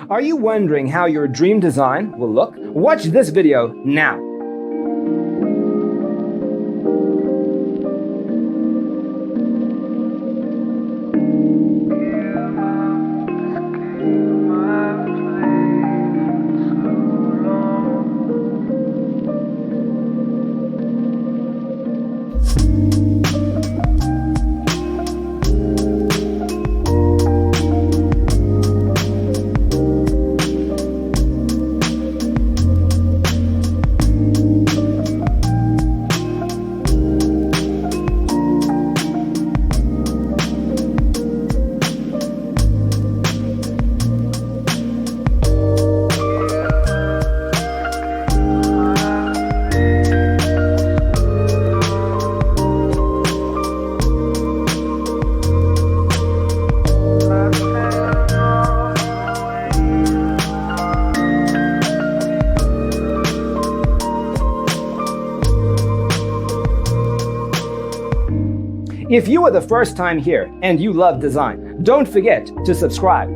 Are you wondering how your dream design will look? Watch this video now. If you are the first time here and you love design, don't forget to subscribe.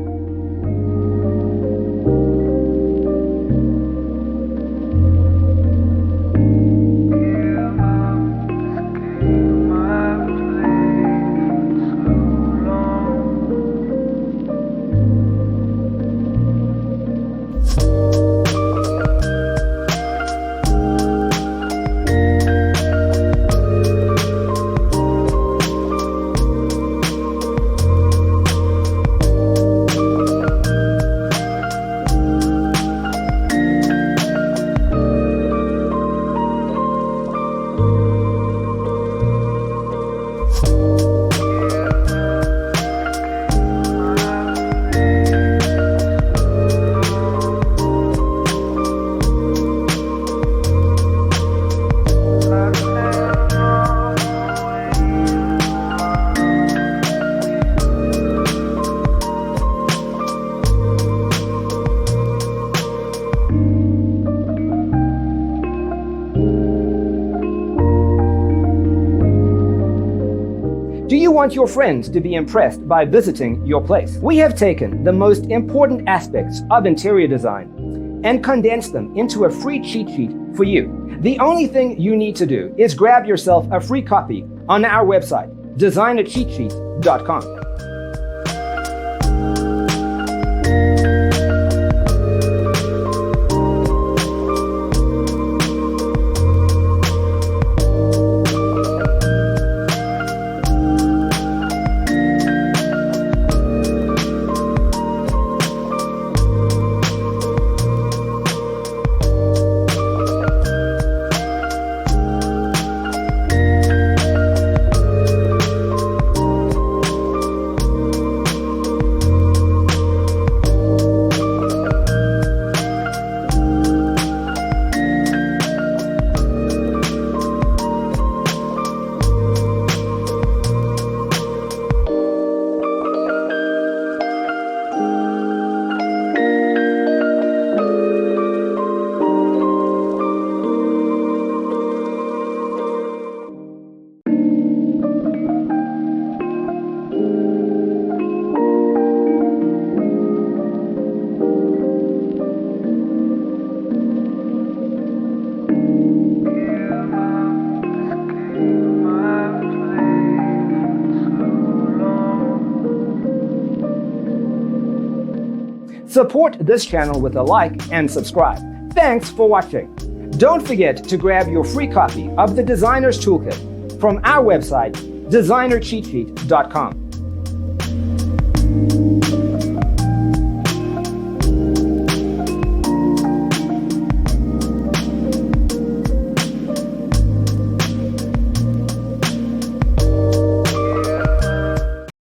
Do you want your friends to be impressed by visiting your place? We have taken the most important aspects of interior design and condensed them into a free cheat sheet for you. The only thing you need to do is grab yourself a free copy on our website, designercheatsheet.com. Support this channel with a like and subscribe. Thanks for watching. Don't forget to grab your free copy of the Designer's Toolkit from our website, designercheatsheet.com.